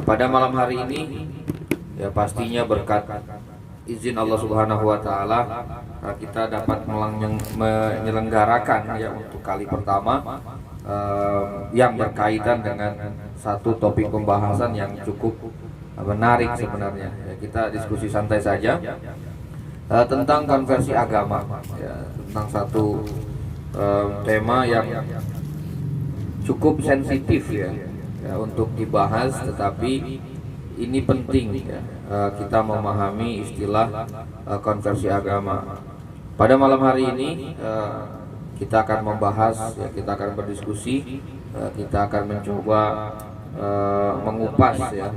Pada malam hari ini ya pastinya berkat izin Allah Subhanahu wa taala kita dapat menyelenggarakan ya untuk kali pertama yang berkaitan dengan satu topik pembahasan yang cukup menarik sebenarnya. Ya, kita diskusi santai saja tentang konversi agama ya, tentang satu tema yang cukup sensitif ya untuk dibahas, tetapi ini penting ya, kita memahami istilah konversi agama. Pada malam hari ini kita akan membahas ya, kita akan berdiskusi, kita akan mencoba mengupas ya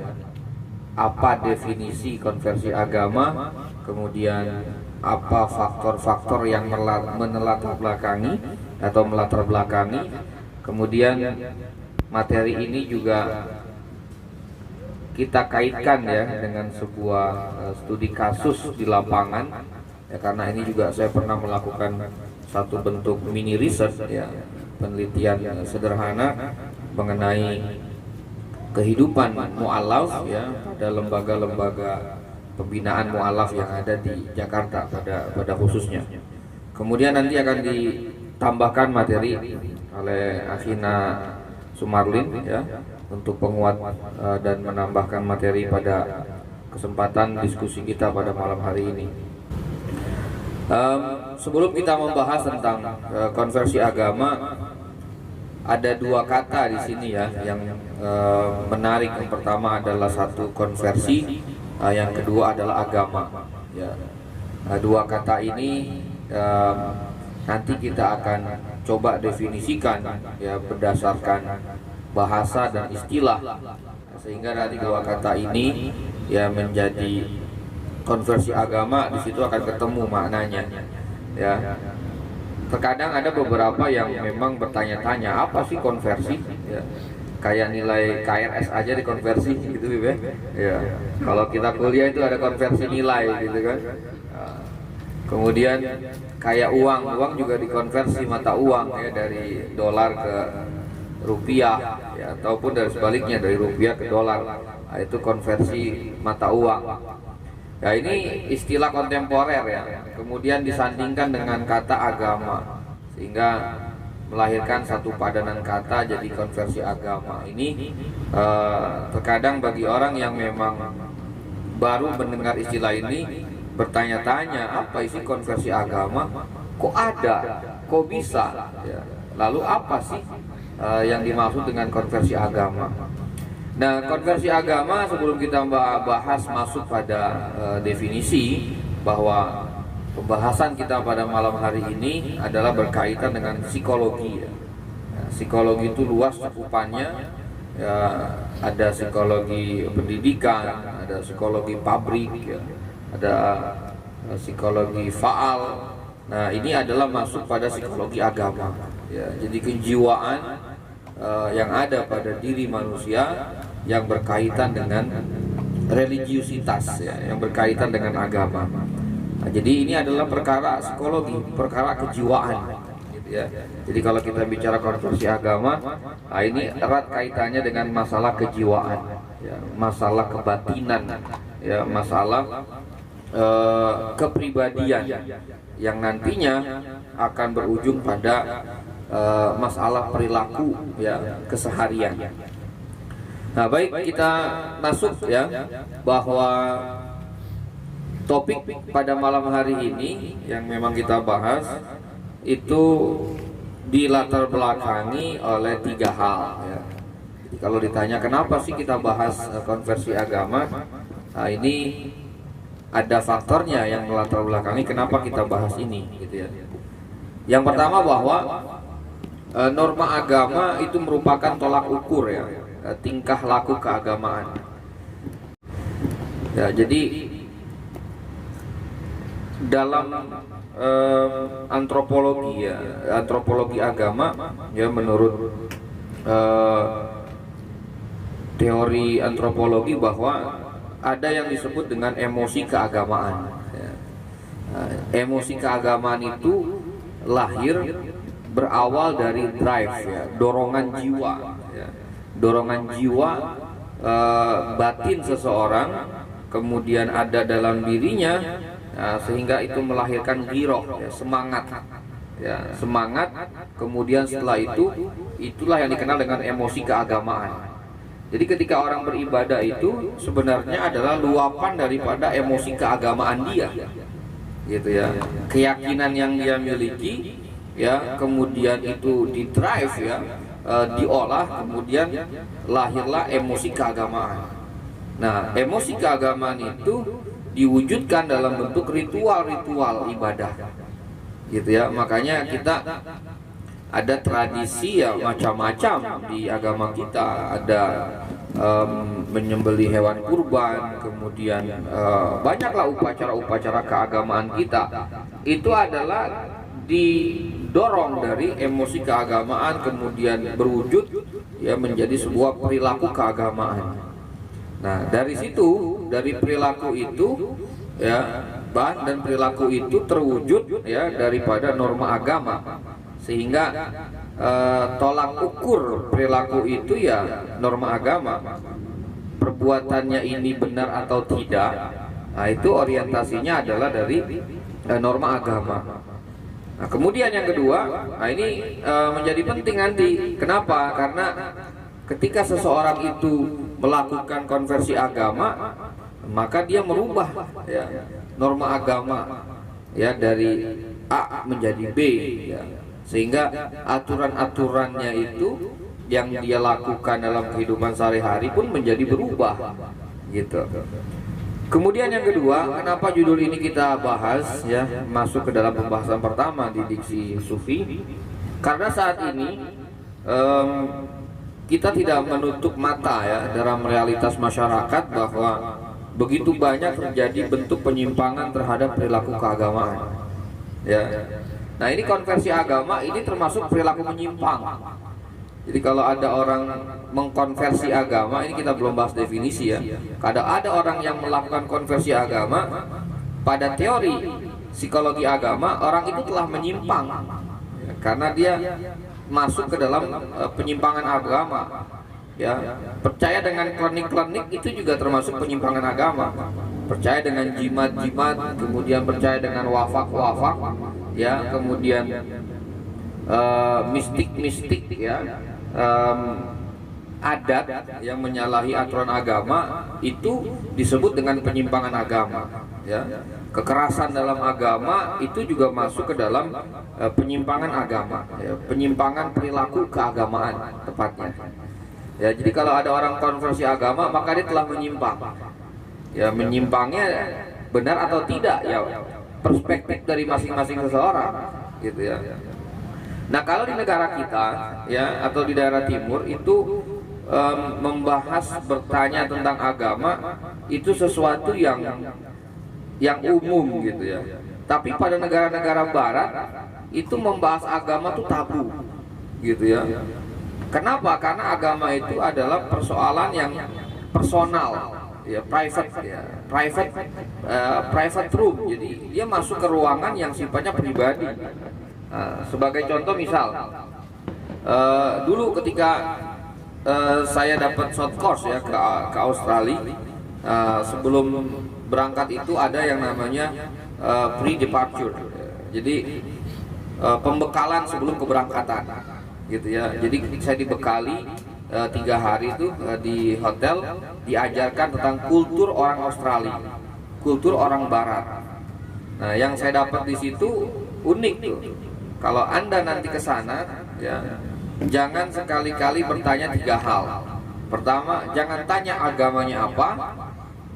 apa definisi konversi agama, kemudian apa faktor-faktor yang melatar belakangi, kemudian materi ini juga kita kaitkan ya dengan sebuah studi kasus di lapangan ya, karena ini juga saya pernah melakukan satu bentuk mini riset ya, penelitian sederhana mengenai kehidupan mu'alaf ya pada lembaga-lembaga pembinaan mu'alaf yang ada di Jakarta pada khususnya. Kemudian nanti akan ditambahkan materi oleh Akhina Sumarlin ya untuk penguat dan menambahkan materi pada kesempatan diskusi kita pada malam hari ini. Sebelum kita membahas tentang konversi agama, ada dua kata di sini ya yang menarik. Yang pertama adalah satu konversi, yang kedua adalah agama. Ya, dua kata ini nanti kita akan coba definisikan ya berdasarkan bahasa dan istilah, sehingga nanti dua kata ini ya menjadi konversi agama. Di situ akan ketemu maknanya ya. Terkadang ada beberapa yang memang bertanya-tanya apa sih konversi ya, kayak nilai KRS aja dikonversi gitu ya. Kalau kita kuliah itu ada konversi nilai gitu kan. Kemudian kayak uang juga dikonversi mata uang ya, dari dolar ke rupiah ya, ataupun dari sebaliknya dari rupiah ke dolar. Nah, itu konversi mata uang. Ya, ini istilah kontemporer ya. Kemudian disandingkan dengan kata agama sehingga melahirkan satu padanan kata jadi konversi agama. Ini terkadang bagi orang yang memang baru mendengar istilah ini bertanya-tanya apa isi konversi agama, kok ada, kok bisa ya. Lalu apa sih yang dimaksud dengan konversi agama? Nah, konversi agama sebelum kita bahas masuk pada definisi, bahwa pembahasan kita pada malam hari ini adalah berkaitan dengan psikologi ya. Psikologi itu luas cakupannya ya, ada psikologi pendidikan, ada psikologi pabrik ya, ada psikologi faal. Nah, ini adalah masuk pada psikologi agama ya. Jadi kejiwaan yang ada pada diri manusia yang berkaitan dengan religiusitas ya, yang berkaitan dengan agama. Nah, jadi ini adalah perkara psikologi, perkara kejiwaan gitu ya. Jadi kalau kita bicara konversi agama, nah ini erat kaitannya dengan masalah kejiwaan ya, masalah kebatinan ya, masalah kepribadian yang nantinya akan berujung pada masalah perilaku ya, keseharian. Nah, baik, kita masuk ya, bahwa topik pada malam hari ini yang memang kita bahas itu dilatar belakangi oleh tiga hal ya. Jadi kalau ditanya kenapa sih kita bahas konversi agama, nah ini ada faktornya yang melatar belakangi kenapa kita bahas ini gitu ya. Yang pertama bahwa norma agama itu merupakan tolak ukur ya, tingkah laku keagamaan. Ya, jadi dalam antropologi ya, antropologi agama ya, menurut teori antropologi bahwa ada yang disebut dengan emosi keagamaan ya. Emosi keagamaan itu lahir berawal dari drive ya, dorongan jiwa ya. Dorongan jiwa batin seseorang, kemudian ada dalam dirinya, sehingga itu melahirkan giroh, ya, semangat, ya, semangat. Kemudian setelah itu, itulah yang dikenal dengan emosi keagamaan. Jadi ketika orang beribadah itu sebenarnya adalah luapan daripada emosi keagamaan dia, gitu ya, keyakinan yang dia miliki, ya, kemudian itu di drive, ya, diolah, kemudian lahirlah emosi keagamaan. Nah, emosi keagamaan itu diwujudkan dalam bentuk ritual-ritual ibadah, gitu ya. Makanya kita ada tradisi ya macam-macam di agama kita. Ada menyembelih hewan kurban, kemudian banyaklah upacara-upacara keagamaan kita. Itu adalah didorong dari emosi keagamaan, kemudian berwujud, ya, menjadi sebuah perilaku keagamaan. Nah, dari situ, dari perilaku itu, ya, dan perilaku itu terwujud, ya, daripada norma agama, sehingga tolak ukur perilaku itu ya norma agama. Perbuatannya ini benar atau tidak, nah itu orientasinya adalah dari norma agama. Nah, kemudian yang kedua, nah ini menjadi penting nanti. Kenapa? Karena ketika seseorang itu melakukan konversi agama, maka dia merubah, ya, norma agama, ya, dari A menjadi B, ya, sehingga aturan-aturannya itu yang dia lakukan dalam kehidupan sehari-hari pun menjadi berubah, gitu. Kemudian yang kedua, kenapa judul ini kita bahas, ya, masuk ke dalam pembahasan pertama di Diksi Sufi? Karena saat ini kita tidak menutup mata, ya, dalam realitas masyarakat bahwa begitu banyak terjadi bentuk penyimpangan terhadap perilaku keagamaan, ya. Nah, ini konversi agama ini termasuk perilaku menyimpang. Jadi kalau ada orang mengkonversi agama, ini kita belum bahas definisi, ya. Kalau ada orang yang melakukan konversi agama, pada teori psikologi agama, orang itu telah menyimpang, ya, karena dia masuk ke dalam penyimpangan agama, ya. Percaya dengan klinik-klinik itu juga termasuk penyimpangan agama. Percaya dengan jimat-jimat, kemudian percaya dengan wafak-wafak, ya, kemudian mistik-mistik, ya, adat yang menyalahi aturan agama, itu disebut dengan penyimpangan agama, ya. Kekerasan dalam agama itu juga masuk ke dalam penyimpangan agama, ya, penyimpangan perilaku keagamaan tepatnya, ya. Jadi kalau ada orang konversi agama, maka dia telah menyimpang, ya. Menyimpangnya benar atau tidak, ya, perspektif dari masing-masing seseorang, gitu ya. Nah, kalau di negara kita, ya, atau di daerah timur itu membahas, bertanya tentang agama itu sesuatu yang umum, gitu ya. Tapi pada negara-negara barat itu membahas agama itu tabu, gitu ya. Kenapa? Karena agama itu adalah persoalan yang personal, ya, private room. Jadi dia masuk ke ruangan yang sifatnya pribadi. Sebagai contoh, misal dulu ketika saya dapat short course, ya, ke Australia, sebelum berangkat itu ada yang namanya pre-departure. Jadi pembekalan sebelum keberangkatan, gitu ya. Jadi saya dibekali 3 hari itu di hotel, diajarkan tentang kultur orang Australia, kultur orang Barat. Nah, yang saya dapat di situ unik tuh. Kalau Anda nanti ke sana, ya, jangan sekali-kali bertanya 3 hal. Pertama, jangan tanya agamanya apa.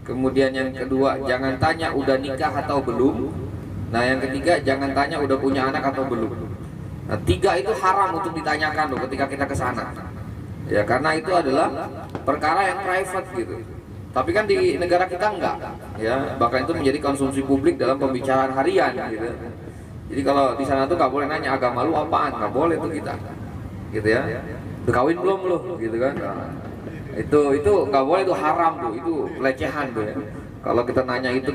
Kemudian yang kedua, jangan tanya udah nikah atau belum. Nah, yang ketiga, jangan tanya udah punya anak atau belum. Nah, 3 itu haram untuk ditanyakan loh ketika kita ke sana. Ya, karena itu adalah perkara yang private, gitu. Tapi kan di negara kita enggak, ya. Bahkan itu menjadi konsumsi publik dalam pembicaraan harian, gitu. Jadi kalau di sana tuh nggak boleh nanya agama lu apaan, nggak boleh tuh kita, gitu ya. Udah kawin belum lu, gitu kan? Nah, itu nggak boleh, itu haram tuh, itu pelecehan tuh, ya. Kalau kita nanya itu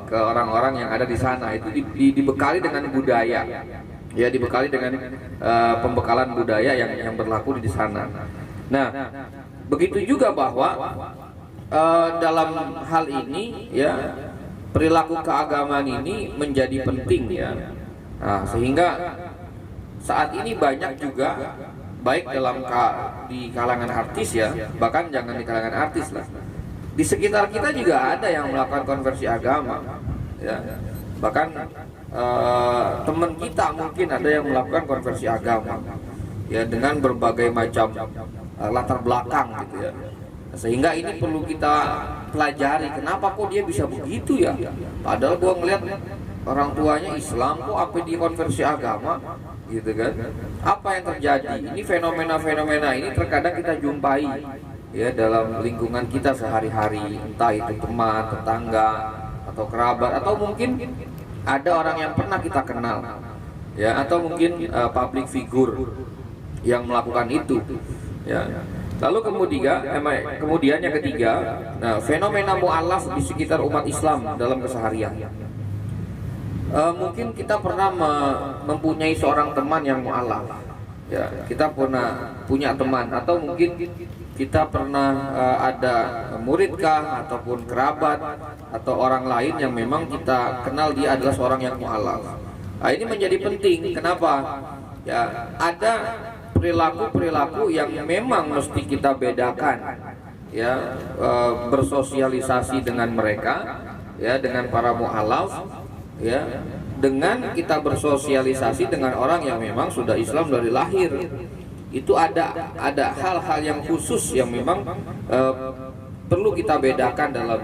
ke orang-orang yang ada di sana, itu dibekali dengan budaya, ya, dibekali dengan pembekalan budaya yang berlaku di sana. Nah, Begitu juga bahwa dalam hal ini ya perilaku keagamaan ini menjadi penting ya. Nah, sehingga saat ini banyak juga baik di kalangan artis ya, bahkan jangan di kalangan artis lah, di sekitar kita juga ada yang melakukan konversi agama ya. Bahkan teman kita mungkin ada yang melakukan konversi agama ya, dengan berbagai macam latar belakang gitu ya. Sehingga ini perlu kita pelajari, kenapa kok dia bisa begitu ya, padahal gua ngeliat orang tuanya Islam kok apa di konversi agama gitu kan. Apa yang terjadi? Ini fenomena-fenomena ini terkadang kita jumpai ya dalam lingkungan kita sehari-hari, entah itu teman, tetangga, atau kerabat, atau mungkin ada orang yang pernah kita kenal ya, atau mungkin public figure yang melakukan itu ya. Lalu kemudian yang ketiga, nah, fenomena mu'alaf di sekitar umat Islam dalam keseharian. Mungkin kita pernah mempunyai seorang teman yang mu'alaf ya, kita pernah punya teman, atau mungkin kita pernah ada muridkah ataupun kerabat atau orang lain yang memang kita kenal dia adalah seorang yang mu'alaf. Nah, ini menjadi penting. Kenapa? Ya, ada perilaku-perilaku yang memang mesti kita bedakan ya, bersosialisasi dengan mereka ya, dengan para mu'alaf ya, dengan kita bersosialisasi dengan orang yang memang sudah Islam dari lahir. Itu ada hal-hal yang khusus yang memang perlu kita bedakan dalam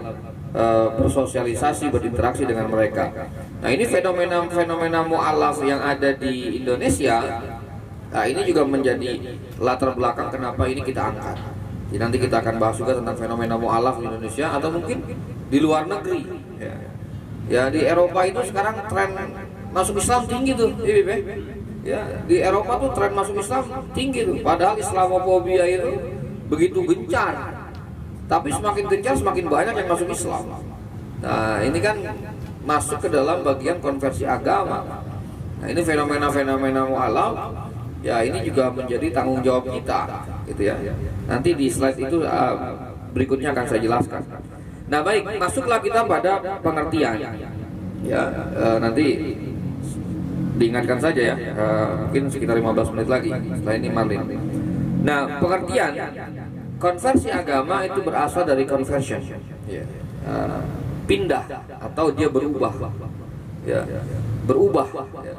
bersosialisasi, berinteraksi dengan mereka. Nah, ini fenomena mu'alaf yang ada di Indonesia. Nah, ini juga menjadi latar belakang kenapa ini kita angkat. Jadi nanti kita akan bahas juga tentang fenomena mu'alaf di Indonesia atau mungkin di luar negeri ya. Ya, di Eropa itu sekarang tren masuk Islam tinggi tuh, ya, di Eropa tuh tren masuk Islam tinggi tuh. Padahal Islamofobia itu begitu gencar, tapi semakin gencar semakin banyak yang masuk Islam. Nah, ini kan masuk ke dalam bagian konversi agama. Nah, ini fenomena-fenomena mu'alaf ya, ini juga menjadi tanggung jawab kita gitu ya. Nanti di slide itu berikutnya akan saya jelaskan. Nah, baik, masuklah kita pada pengertian ya. Nanti diingatkan saja ya, mungkin sekitar 15 menit lagi setelah ini maghrib. Nah, pengertian konversi agama itu berasal dari conversion ya, pindah atau dia berubah ya, berubah ya.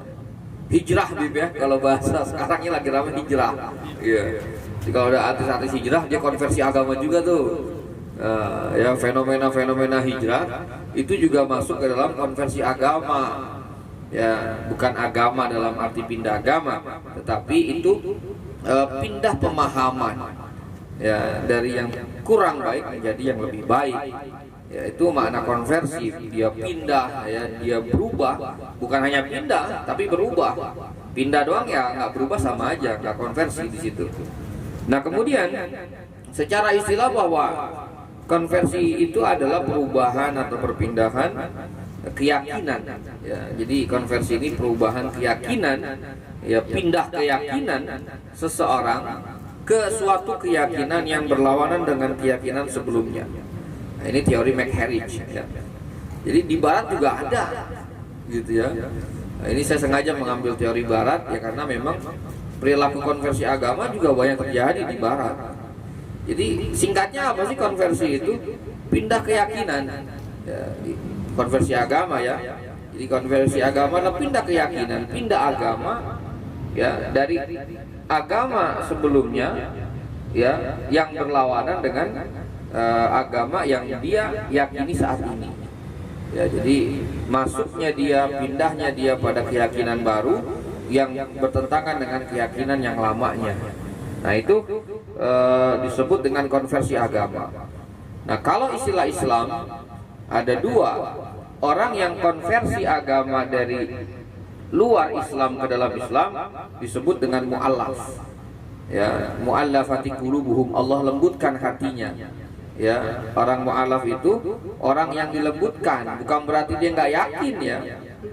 Hijrah ya, kalau bahasa sekarang ini lagi ramai hijrah ya. Jadi kalau ada artis-artis hijrah, dia konversi agama juga tuh. Ya, fenomena-fenomena hijrah itu juga masuk ke dalam konversi agama ya, bukan agama dalam arti pindah agama, tetapi itu pindah pemahaman ya, dari yang kurang baik menjadi yang lebih baik ya. Itu makna konversi, dia pindah ya, dia berubah, bukan hanya pindah tapi berubah. Pindah doang ya nggak berubah, sama aja nggak konversi di situ. Nah, kemudian secara istilah bahwa konversi itu adalah perubahan atau perpindahan keyakinan ya. Jadi konversi ini perubahan keyakinan ya, pindah keyakinan seseorang ke suatu keyakinan yang berlawanan dengan keyakinan sebelumnya. Nah, ini teori McHarridge ya. Jadi di barat juga ada gitu ya. Nah, ini saya sengaja mengambil teori barat ya, karena memang perilaku konversi agama juga banyak terjadi di barat. Jadi singkatnya apa sih konversi itu? Pindah keyakinan ya, konversi agama ya. Jadi konversi agama adalah pindah keyakinan, pindah agama ya, dari agama sebelumnya ya, yang berlawanan dengan agama yang dia yakini saat ini ya. Jadi masuknya dia, pindahnya dia pada keyakinan baru yang bertentangan dengan keyakinan yang lamanya. Nah, itu disebut dengan konversi agama. Nah, kalau istilah Islam ada dua, orang yang konversi agama dari luar Islam ke dalam Islam disebut dengan mu'allaf ya, mu'allafati qulubuhum, Allah lembutkan hatinya ya. Orang mu'allaf itu orang yang dilembutkan, bukan berarti dia nggak yakin ya.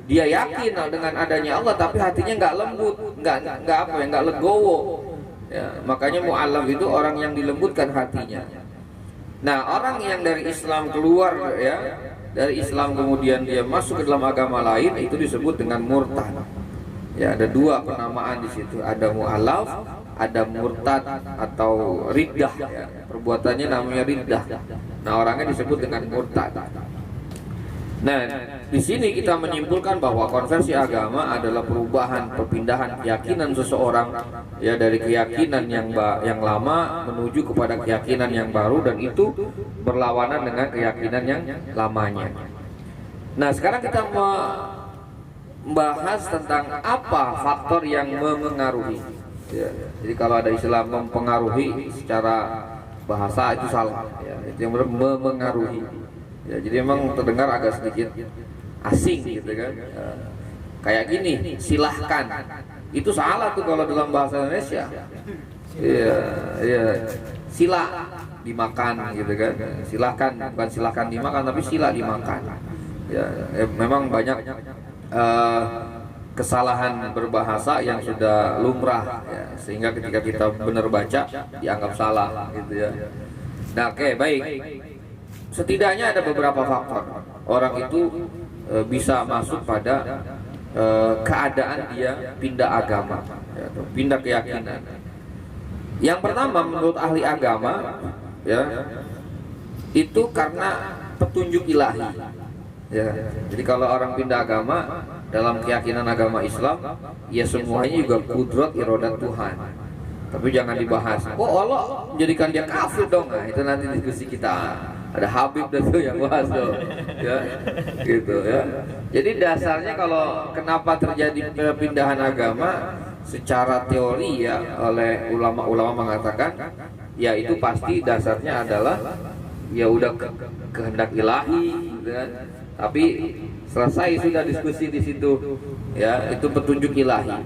Dia yakin dengan adanya Allah tapi hatinya nggak lembut, nggak apa ya, nggak legowo Ya, makanya mu'allaf itu orang yang dilembutkan hatinya. Nah, orang yang dari Islam keluar, ya, dari Islam kemudian dia masuk ke dalam agama lain, itu disebut dengan murtad. Ya, ada dua penamaan di situ, ada mu'allaf, ada murtad atau riddah. Ya. Perbuatannya namanya riddah. Nah, orangnya disebut dengan murtad. Nah, di sini kita menyimpulkan bahwa konversi agama adalah perubahan, perpindahan keyakinan seseorang, ya, dari keyakinan yang lama menuju kepada keyakinan yang baru, dan itu berlawanan dengan keyakinan yang lamanya. Nah, sekarang kita membahas tentang apa faktor yang memengaruhi. Ya, jadi kalau ada istilah mempengaruhi secara bahasa itu salah. Ya, itu yang benar memengaruhi. Ya, jadi memang terdengar agak sedikit asing gitu kan. Kayak gini, silahkan. Itu salah tuh kalau dalam bahasa Indonesia. Iya, iya. Sila dimakan gitu kan. Silahkan, bukan silahkan dimakan tapi sila dimakan. Ya, memang banyak kesalahan berbahasa yang sudah lumrah, ya, sehingga ketika kita benar baca dianggap salah gitu ya. Nah, oke, baik. Setidaknya ada beberapa faktor orang itu bisa masuk pada keadaan dia pindah agama, ya, atau pindah keyakinan. Yang pertama menurut ahli agama, ya, itu karena petunjuk ilahi. Ya, jadi kalau orang pindah agama dalam keyakinan agama Islam, ya semuanya juga kudrat irodat Tuhan. Tapi jangan dibahas, oh Allah menjadikan dia kafir dong. Nah, itu nanti diskusi kita. Ada Habib dan tuh yang bahas tuh, ya, gitu ya. Jadi dasarnya kalau kenapa terjadi perpindahan agama secara teori, ya, oleh ulama-ulama mengatakan, ya itu pasti dasarnya adalah ya udah kehendak ilahi, gitu kan. Tapi selesai sudah diskusi di situ, ya, itu petunjuk ilahi.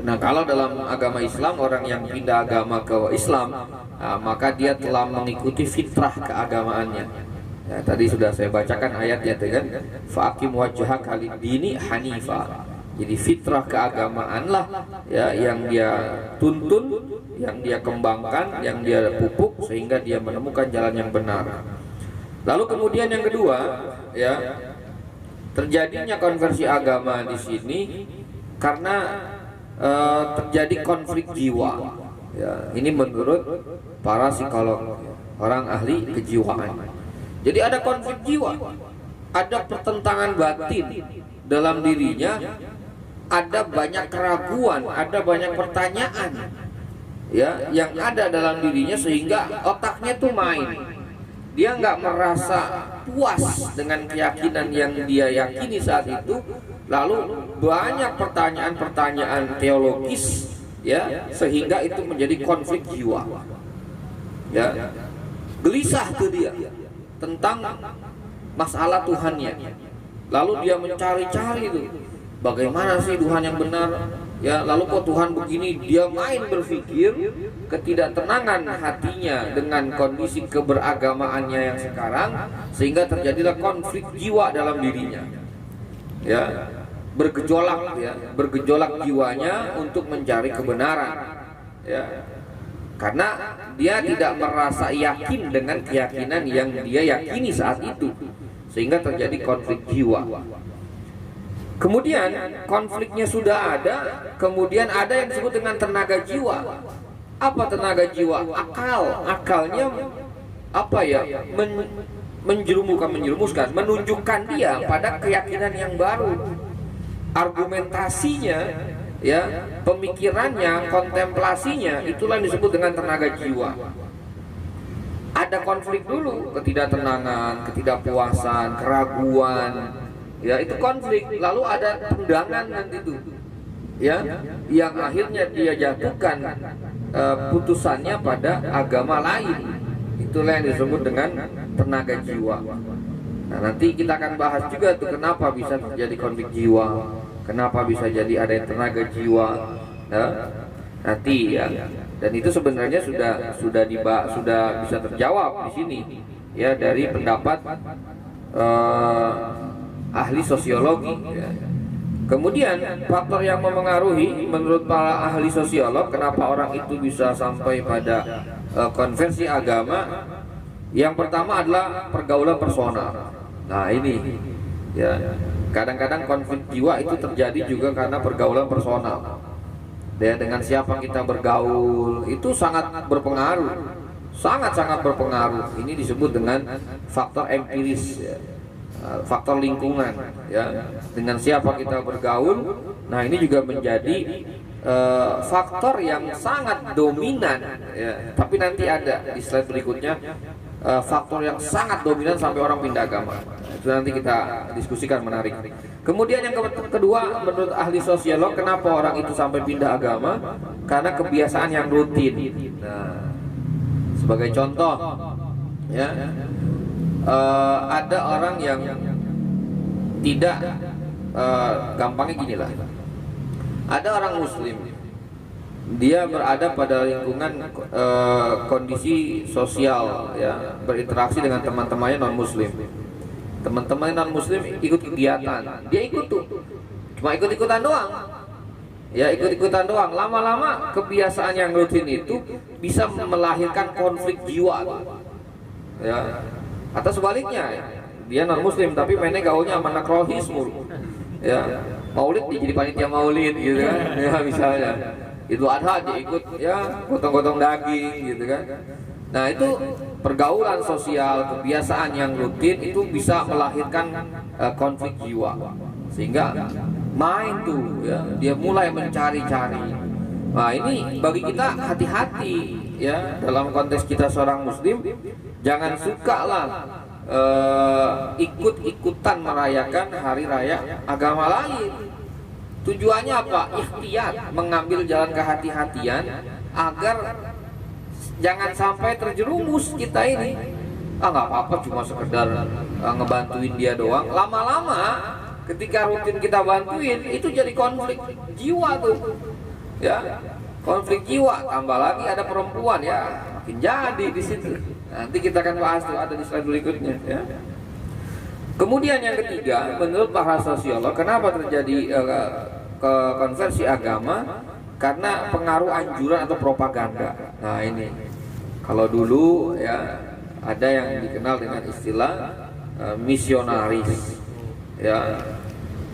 Nah, kalau dalam agama Islam orang yang pindah agama ke Islam, maka dia telah mengikuti fitrah keagamaannya. Ya, tadi sudah saya bacakan ayatnya, kan? Faqim wajhaka lid-dini hanifa. Jadi fitrah keagamaan lah, ya, yang dia tuntun, yang dia kembangkan, yang dia pupuk sehingga dia menemukan jalan yang benar. Lalu kemudian yang kedua, ya, terjadinya konversi agama di sini karena terjadi konflik jiwa. Ya, ini menurut para psikolog, orang ahli kejiwaan. Jadi ada konflik jiwa, ada pertentangan batin dalam dirinya, ada banyak keraguan, ada banyak pertanyaan, ya, yang ada dalam dirinya sehingga otaknya tuh main. Dia nggak merasa puas dengan keyakinan yang dia yakini saat itu. Lalu banyak pertanyaan-pertanyaan teologis, ya, sehingga itu menjadi konflik jiwa. Ya, gelisah tuh dia tentang masalah Tuhannya. Lalu dia mencari-cari tuh, bagaimana sih Tuhan yang benar? Ya, lalu kok Tuhan begini? Dia main berpikir, ketidaktenangan hatinya dengan kondisi keberagamaannya yang sekarang, sehingga terjadilah konflik jiwa dalam dirinya. Ya, bergejolak, ya, bergejolak jiwanya untuk mencari kebenaran, ya, karena dia tidak merasa yakin dengan keyakinan yang dia yakini saat itu, sehingga terjadi konflik jiwa. Kemudian konfliknya sudah ada, kemudian ada yang disebut dengan tenaga jiwa. Apa tenaga jiwa? Akalnya apa, ya, menjerumuskan, menunjukkan dia pada keyakinan yang baru. Argumentasinya, ya, pemikirannya, kontemplasinya, itulah yang disebut dengan tenaga jiwa. Ada konflik dulu, ketidaktenangan, ketidakpuasan, keraguan, ya, itu konflik. Lalu ada tendangan nanti itu, ya, yang akhirnya dia jatuhkan putusannya pada agama lain. Itulah yang disebut dengan tenaga jiwa. Nah, nanti kita akan bahas juga tuh kenapa bisa terjadi konflik jiwa, kenapa bisa jadi ada tenaga jiwa, ya, nanti, ya. Dan itu sebenarnya sudah bisa terjawab di sini, ya, dari pendapat ahli sosiologi, ya. Kemudian faktor yang memengaruhi menurut para ahli sosiolog kenapa orang itu bisa sampai pada konversi agama, yang pertama adalah pergaulan personal. Nah ini ya, kadang-kadang konflik jiwa itu terjadi juga karena pergaulan personal. Ya, dengan siapa kita bergaul itu sangat berpengaruh, sangat-sangat berpengaruh. Ini disebut dengan faktor empiris ya. Faktor lingkungan ya, dengan siapa kita bergaul. Nah ini juga menjadi faktor yang sangat dominan ya. Tapi nanti ada di slide berikutnya faktor yang sangat dominan sampai orang pindah agama. Itu nanti kita diskusikan, menarik. Kemudian yang kedua, menurut ahli sosiolog, kenapa orang itu sampai pindah agama? Karena kebiasaan yang rutin. Nah, sebagai contoh ya, ada orang yang tidak gampangnya gini lah, ada orang muslim, dia berada pada lingkungan kondisi sosial ya, berinteraksi dengan teman-temannya non muslim. Teman-temannya non muslim ikut kegiatan, dia ikut tuh, cuma ikut-ikutan doang ya, ikut-ikutan doang. Lama-lama kebiasaan yang rutin itu bisa melahirkan konflik jiwa ya. Atau sebaliknya, dia non muslim tapi mainnya gaulnya sama anak rohis mulu ya, maulid dia jadi panitia maulid gitu kan ya, misalnya Idul Adha dia ikut ya, gotong-gotong daging gitu kan. Nah itu pergaulan sosial, kebiasaan yang rutin itu bisa melahirkan konflik jiwa, sehingga main tuh ya, dia mulai mencari-cari. Nah ini bagi kita hati-hati ya, dalam konteks kita seorang muslim, jangan suka lah ikut-ikutan merayakan hari raya agama lain. Tujuannya apa? Ikhtiar, mengambil jalan kehati-hatian agar jangan sampai terjerumus kita ini. Nggak apa-apa, cuma sekedar ngebantuin dia doang. Lama-lama ketika rutin kita bantuin, itu jadi konflik jiwa tuh ya, konflik jiwa. Tambah lagi ada perempuan ya, makin jadi di situ. Nanti kita akan bahas tuh, ada di slide berikutnya ya. Kemudian yang ketiga, menurut para sosiolog, kenapa terjadi konversi agama? Karena pengaruh anjuran atau propaganda. Nah ini, kalau dulu ya ada yang dikenal dengan istilah misionaris ya,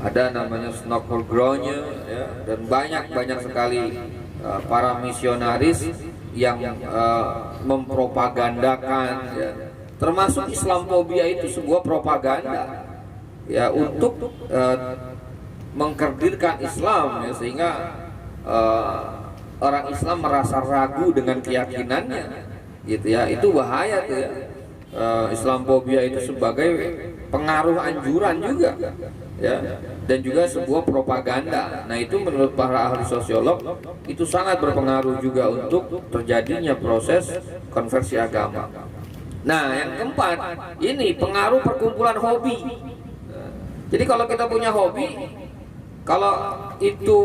ada namanya Snokkelgronya ya, dan banyak sekali para misionaris yang mempropagandakan ya, termasuk Islamophobia itu sebuah propaganda ya, untuk mengkerdilkan Islam ya, sehingga orang Islam merasa ragu dengan keyakinannya gitu ya. Itu bahaya tuh ya, Islamophobia itu sebagai pengaruh anjuran juga ya, dan juga sebuah propaganda. Nah itu menurut para ahli sosiolog itu sangat berpengaruh juga untuk terjadinya proses konversi agama. Nah yang keempat, ini pengaruh perkumpulan hobi. Jadi kalau kita punya hobi, kalau itu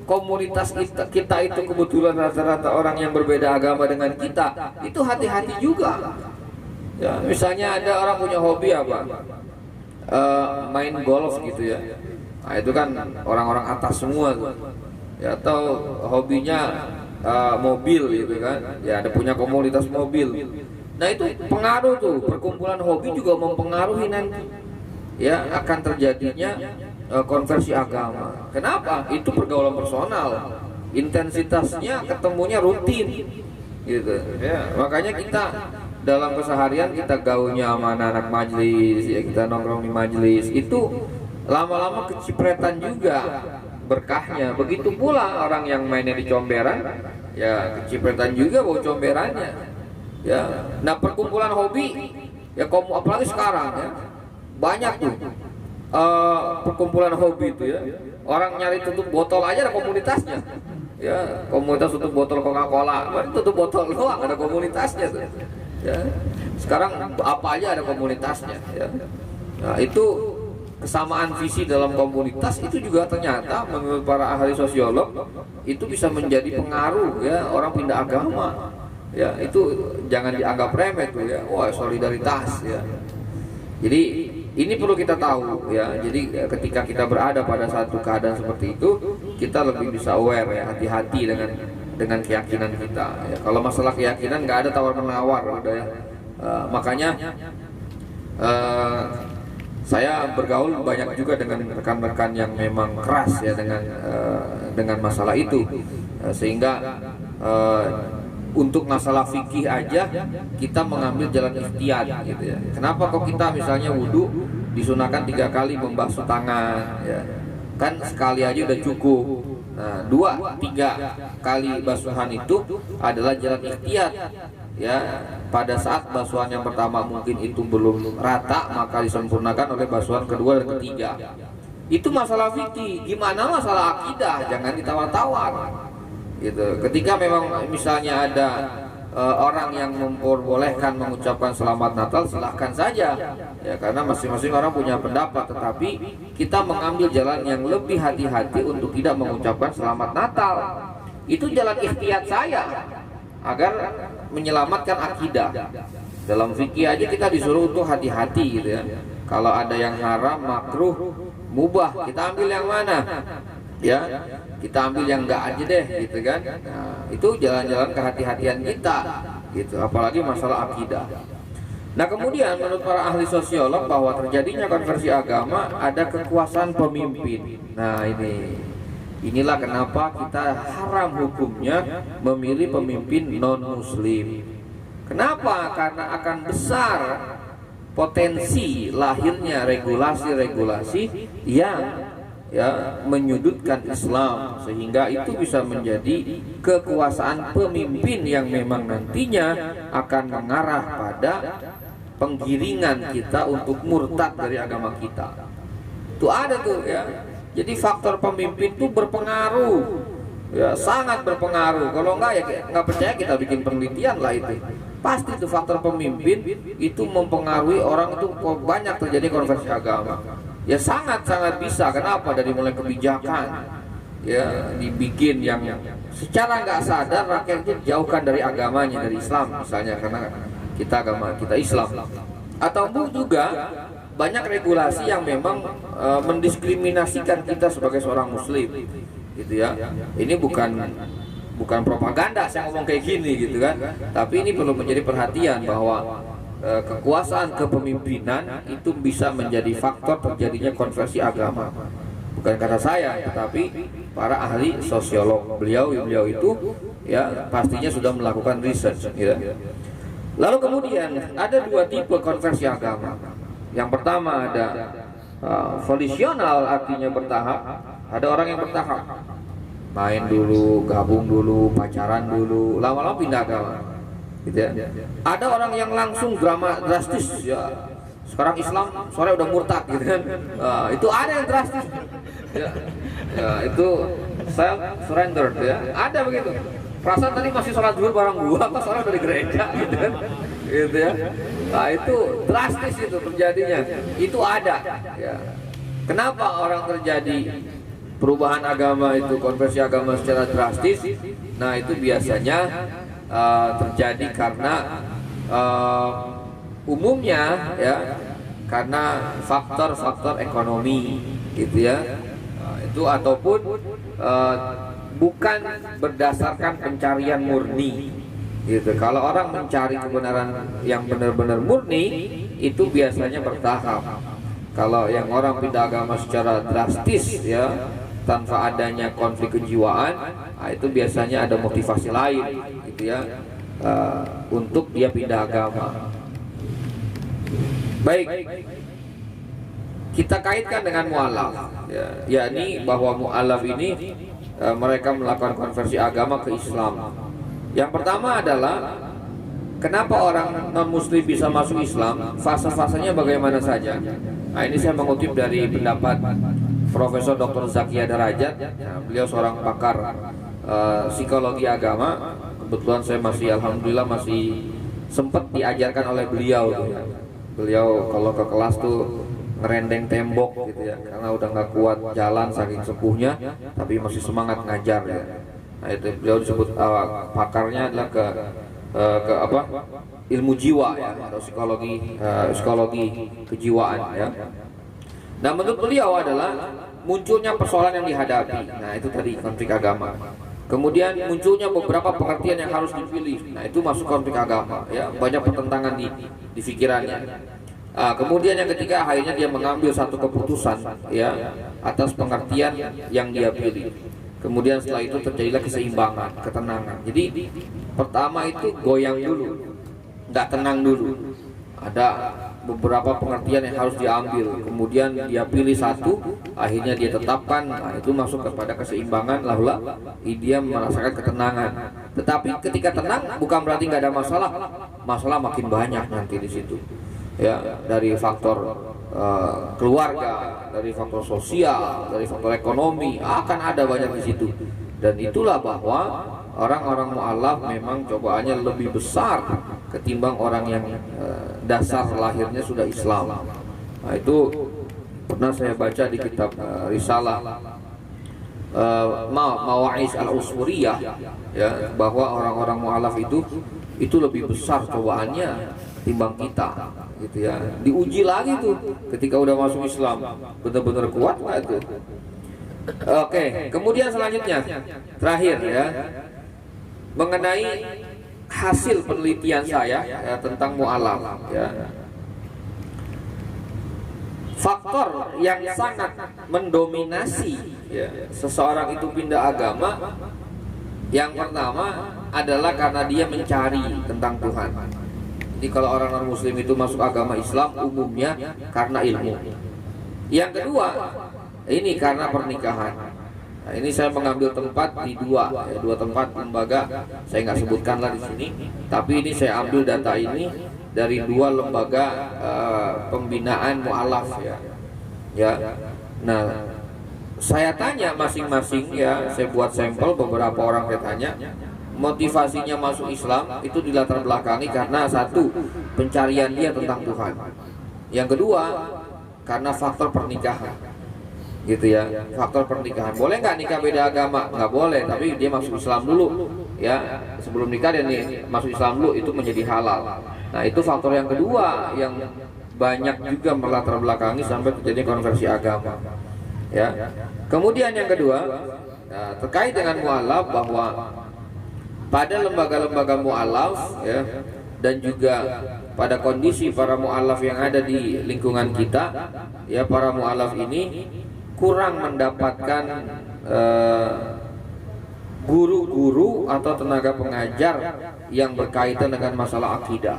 komunitas kita itu kebetulan rata-rata orang yang berbeda agama dengan kita, itu hati-hati juga ya. Misalnya ada orang punya hobi apa, main golf gitu ya, nah itu kan orang-orang atas semua tuh ya. Atau hobinya mobil gitu kan ya, ada punya komunitas mobil. Nah itu pengaruh tuh, perkumpulan hobi juga mempengaruhi nanti ya akan terjadinya konversi agama. Kenapa? Itu pergaulan personal, intensitasnya ketemunya rutin gitu ya. Makanya kita dalam keseharian kita gaulnya sama anak majelis ya, kita nongkrong di majelis, itu lama-lama kecipretan juga berkahnya. Begitu pula orang yang mainnya di comberan ya, kecipretan juga bau comberannya ya. Nah perkumpulan hobi ya, apalagi sekarang ya, banyak tuh perkumpulan hobi itu ya, orang nyari tutup botol aja ada komunitasnya ya, komunitas tutup botol Coca-Cola, tutup botol doang ada komunitasnya tuh ya. Sekarang apa aja ada komunitasnya ya. Nah itu kesamaan visi dalam komunitas itu juga ternyata menurut para ahli sosiolog itu bisa menjadi pengaruh ya, orang pindah agama ya. Itu jangan dianggap remeh tuh ya, wah solidaritas ya. Jadi Ini perlu kita tahu ya. Jadi ketika kita berada pada satu keadaan seperti itu, kita lebih bisa aware ya, hati-hati dengan keyakinan kita. Ya, kalau masalah keyakinan nggak ada tawar menawar, udah ya. Makanya saya bergaul banyak juga dengan rekan-rekan yang memang keras ya dengan masalah itu, sehingga untuk masalah fikih aja kita mengambil jalan ikhtiyat gitu ya. Kenapa kok kita misalnya wudhu disunahkan 3 kali membasuh tangan ya? Kan sekali aja udah cukup. Nah, 2-3 kali basuhan itu adalah jalan ikhtiyat ya. Pada saat basuhan yang pertama mungkin itu belum rata, maka disempurnakan oleh basuhan kedua dan ketiga. Itu masalah fikih. Gimana masalah akidah? Jangan ditawar-tawar gitu. Ketika memang misalnya ada orang yang memperbolehkan mengucapkan selamat Natal, silahkan saja ya, karena masing-masing orang punya pendapat. Tetapi kita mengambil jalan yang lebih hati-hati untuk tidak mengucapkan selamat Natal. Itu jalan ikhtiyat saya agar menyelamatkan akidah. Dalam fikih aja kita disuruh untuk hati-hati gitu ya. Kalau ada yang haram, makruh, mubah, kita ambil yang mana? Ya, kita ambil yang enggak aja deh gitu kan. Nah, itu jalan-jalan kehati-hatian kita gitu, apalagi masalah akidah. Nah, kemudian menurut para ahli sosiolog bahwa terjadinya konversi agama ada kekuasaan pemimpin. Nah, inilah kenapa kita haram hukumnya memilih pemimpin non-muslim. Kenapa? Karena akan besar potensi lahirnya regulasi-regulasi yang menyudutkan Islam, sehingga itu bisa menjadi kekuasaan pemimpin yang memang nantinya akan mengarah pada penggiringan kita untuk murtad dari agama kita. Itu ada tuh ya. Jadi faktor pemimpin itu berpengaruh ya, sangat berpengaruh. Kalau enggak ya nggak percaya, kita bikin penelitian lah itu. Pasti itu faktor pemimpin itu mempengaruhi orang itu banyak terjadi konversi agama. Ya sangat-sangat bisa. Kenapa? Dari mulai kebijakan ya dibikin yang secara nggak sadar rakyat itu jauhkan dari agamanya, dari Islam misalnya, karena kita Islam. Ataupun juga banyak regulasi yang memang mendiskriminasikan kita sebagai seorang muslim gitu ya. Ini bukan propaganda saya ngomong kayak gini gitu kan, tapi ini perlu menjadi perhatian bahwa kekuasaan kepemimpinan itu bisa menjadi faktor terjadinya konversi agama. Bukan kata saya, tetapi para ahli sosiolog. Beliau itu ya pastinya sudah melakukan research ya. Lalu kemudian ada 2 tipe konversi agama. Yang pertama ada volisional, artinya bertahap. Ada orang yang bertahap, main dulu, gabung dulu, pacaran dulu, lama-lama pindah agama gitu ya. Ada orang yang langsung drastis ya, sekarang Islam sore udah murtad gitu kan. Itu ada yang drastis ya, itu self surrender ya, ada begitu. Perasaan tadi masih sholat zuhur bareng gua, pas sholat dari gereja gitu kan, gitu ya. Nah itu drastis itu terjadinya, itu ada ya. Kenapa orang terjadi perubahan agama itu, konversi agama secara drastis? Nah itu biasanya terjadi karena umumnya ya karena faktor-faktor ekonomi gitu ya. Itu ataupun bukan berdasarkan pencarian murni gitu. Kalau orang mencari kebenaran yang benar-benar murni itu biasanya bertahap. Kalau yang orang pindah agama secara drastis ya, tanpa adanya konflik kejiwaan, itu biasanya ada motivasi lain gitu ya, untuk dia pindah agama. Baik, kita kaitkan dengan mu'alaf ya, yakni bahwa mu'alaf ini mereka melakukan konversi agama ke Islam. Yang pertama adalah kenapa orang non-muslim bisa masuk Islam, fase-fasenya bagaimana saja. Nah ini saya mengutip dari pendapat Profesor Dr. Zakia Darajat. Nah, beliau seorang pakar psikologi agama. Kebetulan saya alhamdulillah masih sempat diajarkan oleh beliau. Beliau kalau ke kelas tuh ngerendeng tembok gitu ya, karena udah nggak kuat jalan saking sepuhnya, tapi masih semangat ngajar ya. Nah itu beliau disebut pakarnya adalah ilmu jiwa ya, atau psikologi kejiwaan ya. Nah, menurut beliau adalah munculnya persoalan yang dihadapi. Nah, itu tadi konflik agama. Kemudian munculnya beberapa pengertian yang harus dipilih. Nah, itu masuk konflik agama ya, banyak pertentangan di pikirannya. Kemudian yang ketiga, akhirnya dia mengambil satu keputusan ya atas pengertian yang dia pilih. Kemudian setelah itu terjadilah keseimbangan, ketenangan. Jadi pertama itu goyang dulu, nggak tenang dulu. Ada beberapa pengertian yang harus diambil, kemudian dia pilih satu, akhirnya dia tetapkan. Nah, itu masuk kepada keseimbangan, lalu dia merasakan ketenangan. Tetapi ketika tenang bukan berarti nggak ada masalah, masalah makin banyak nanti di situ ya, dari faktor keluarga, dari faktor sosial, dari faktor ekonomi, akan ada banyak di situ. Dan itulah bahwa orang-orang mu'alaf memang cobaannya lebih besar ketimbang orang yang dasar lahirnya sudah Islam. Nah, itu pernah saya baca di kitab Risalah Mawa'iz al-Usfuriyah ya, bahwa orang-orang mu'alaf itu lebih besar cobaannya ketimbang kita gitu ya. Diuji lagi tuh ketika udah masuk Islam, benar-benar kuat nggak itu. Oke, kemudian selanjutnya terakhir ya, mengenai hasil penelitian saya ya, tentang mu'alaf ya. Faktor yang sangat mendominasi ya, seseorang itu pindah agama, yang pertama adalah karena dia mencari tentang Tuhan. Jadi kalau orang non-muslim itu masuk agama Islam umumnya karena ilmu. Yang kedua, ini karena pernikahan. Nah, ini saya mengambil tempat di dua tempat lembaga, saya nggak sebutkanlah di sini, tapi ini saya ambil data ini dari dua lembaga pembinaan mu'alaf ya. Nah, saya tanya masing-masing ya, saya buat sampel beberapa orang, saya tanya motivasinya masuk Islam itu dilatar belakangi karena satu, pencarian dia tentang Tuhan. Yang kedua, karena faktor pernikahan. Gitu ya, faktor pernikahan. Boleh nggak nikah beda agama? Nggak boleh, tapi dia masuk Islam dulu ya, sebelum nikah dia masuk Islam dulu, itu menjadi halal. Nah, itu faktor yang kedua yang banyak juga melatar belakangi sampai terjadi konversi agama ya. Kemudian yang kedua, terkait dengan mu'alaf, bahwa pada lembaga-lembaga mu'alaf ya, dan juga pada kondisi para mu'alaf yang ada di lingkungan kita ya, para mu'alaf ini kurang mendapatkan guru-guru atau tenaga pengajar yang berkaitan dengan masalah akidah.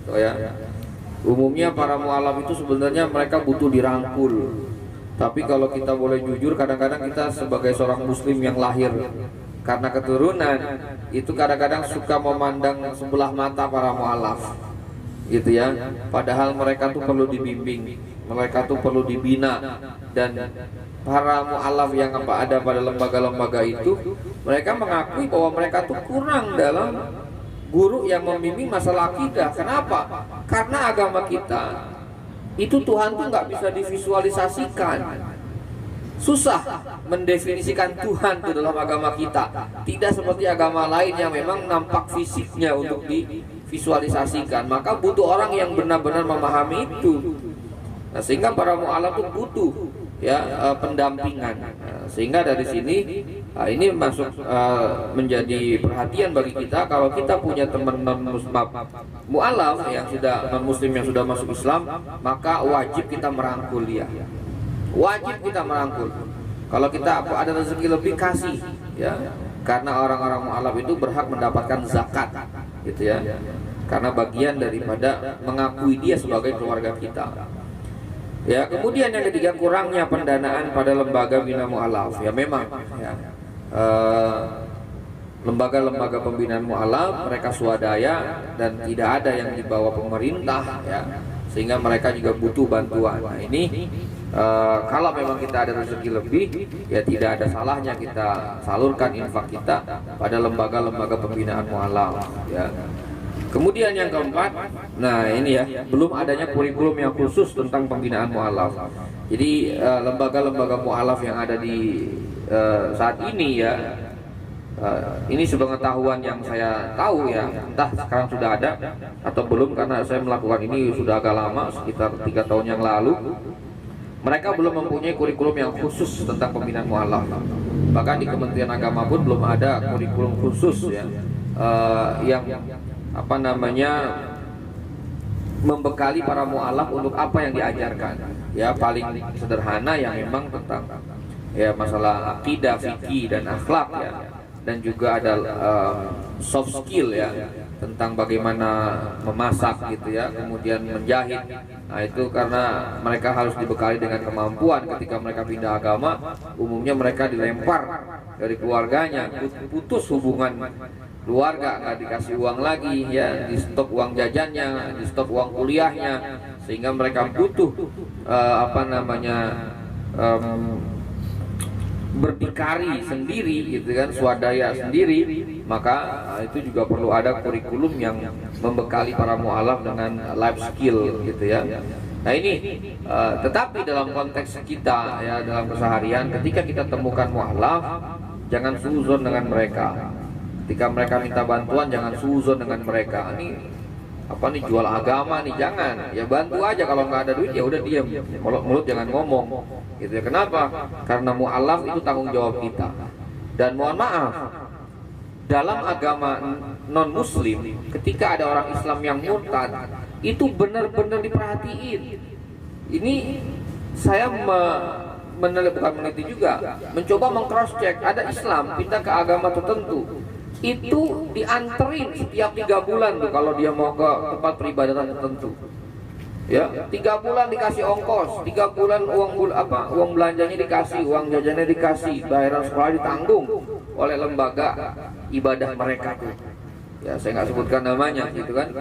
So, ya. Umumnya para mu'alaf itu sebenarnya mereka butuh dirangkul. Tapi kalau kita boleh jujur, kadang-kadang kita sebagai seorang muslim yang lahir karena keturunan itu kadang-kadang suka memandang sebelah mata para mu'alaf gitu ya. Padahal mereka tuh perlu dibimbing, mereka tuh perlu dibina. Dan para mu'alaf yang ada pada lembaga-lembaga itu, mereka mengakui bahwa mereka tuh kurang dalam guru yang membimbing masalah akidah. Kenapa? Karena agama kita itu Tuhan tuh nggak bisa divisualisasikan. Susah mendefinisikan Tuhan itu dalam agama kita. Tidak seperti agama lain yang memang nampak fisiknya untuk divisualisasikan. Maka butuh orang yang benar-benar memahami itu. Nah, sehingga para mu'alaf itu butuh ya pendampingan. Sehingga dari sini ini masuk menjadi perhatian bagi kita. Kalau kita punya teman mu'alaf yang sudah non muslim yang sudah masuk Islam, maka wajib kita merangkul dia. Wajib kita merangkul. Kalau kita ada rezeki lebih, kasih ya. Karena orang-orang mu'alaf itu berhak mendapatkan zakat gitu ya. Karena bagian daripada mengakui dia sebagai keluarga kita. Ya, kemudian yang ketiga, kurangnya pendanaan pada lembaga bina mu'alaf. Ya memang ya, lembaga-lembaga pembinaan mu'alaf mereka swadaya dan tidak ada yang dibawa pemerintah ya, sehingga mereka juga butuh bantuan. Nah, ini kalau memang kita ada rezeki lebih, ya tidak ada salahnya kita salurkan infak kita pada lembaga-lembaga pembinaan mu'alaf ya. Kemudian yang keempat, nah ini ya, belum adanya kurikulum yang khusus tentang pembinaan mu'alaf. Jadi lembaga-lembaga mu'alaf yang ada di saat ini ya, Ini sepengetahuan yang saya tahu ya, entah sekarang sudah ada atau belum, karena saya melakukan ini sudah agak lama, sekitar 3 tahun yang lalu. Mereka belum mempunyai kurikulum yang khusus tentang pembinaan mualaf. Bahkan di Kementerian Agama pun belum ada kurikulum khusus ya, yang apa namanya membekali para mualaf untuk apa yang diajarkan. Ya paling sederhana yang memang tentang ya masalah akidah, fikih dan akhlak ya. Dan juga ada soft skill ya, tentang bagaimana memasak gitu ya, kemudian menjahit. Nah itu karena mereka harus dibekali dengan kemampuan. Ketika mereka pindah agama, umumnya mereka dilempar dari keluarganya, putus hubungan keluarga, nggak dikasih uang lagi ya, di stop uang jajannya, di stop uang kuliahnya, sehingga mereka butuh apa namanya berdikari sendiri gitu kan, swadaya sendiri. Maka itu juga perlu ada kurikulum yang membekali para mualaf dengan life skill gitu ya. Nah ini tetapi dalam konteks kita ya, dalam keseharian, ketika kita temukan mualaf, jangan suzon dengan mereka. Ketika mereka minta bantuan, jangan suzon dengan mereka. Ini apa nih, jual agama nih, jangan. Ya bantu aja, kalau nggak ada duit ya udah diam, mulut jangan ngomong gitu ya. Kenapa? Karena mualaf itu tanggung jawab kita. Dan mohon maaf, dalam agama non muslim, ketika ada orang Islam yang murtad, itu benar-benar diperhatiin. Ini saya bukan meneliti juga, mencoba meng-cross check. Ada Islam pindah ke agama tertentu, itu dianterin setiap 3 bulan tuh kalau dia mau ke tempat peribadatan tertentu ya. 3 bulan dikasih ongkos, 3 bulan uang belanjanya dikasih, uang jajannya dikasih, bayaran sekolah ditanggung oleh lembaga ibadah mereka tuh ya, saya nggak sebutkan namanya gitu kan.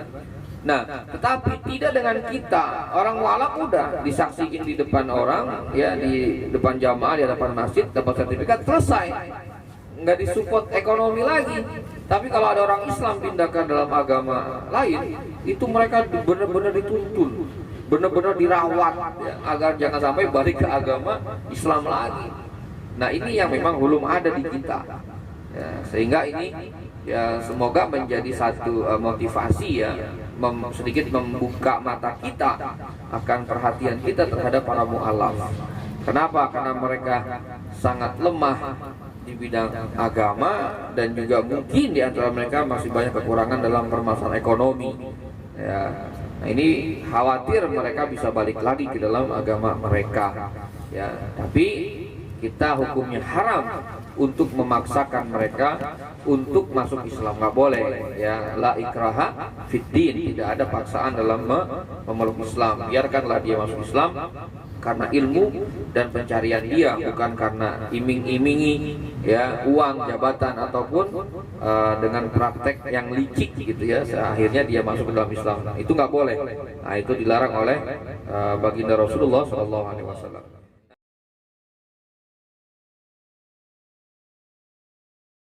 Nah tetapi tidak dengan kita. Orang mualaf udah disaksikan di depan orang ya, di depan jamaah, di depan masjid, dapat sertifikat, selesai, nggak disupport ekonomi lagi. Tapi kalau ada orang Islam pindah ke dalam agama lain, itu mereka benar-benar dituntun, benar-benar dirawat ya, agar jangan sampai balik ke agama Islam lagi. Nah ini yang memang belum ada di kita ya, sehingga ini ya semoga menjadi satu motivasi ya, sedikit membuka mata kita akan perhatian kita terhadap para mualaf. Kenapa? Karena mereka sangat lemah di bidang agama, dan juga mungkin di antara mereka masih banyak kekurangan dalam permasalahan ekonomi ya. Nah ini khawatir mereka bisa balik lagi ke dalam agama mereka ya. Tapi kita hukumnya haram untuk memaksakan mereka untuk masuk Islam, nggak boleh ya. La ikraha fiddin, tidak ada paksaan dalam memeluk Islam. Biarkanlah dia masuk Islam karena ilmu dan pencarian dia, bukan karena iming-imingi ya, uang, jabatan, ataupun dengan praktek yang licik gitu ya, akhirnya dia masuk ke dalam Islam. Itu nggak boleh. Nah itu dilarang oleh baginda Rasulullah SAW.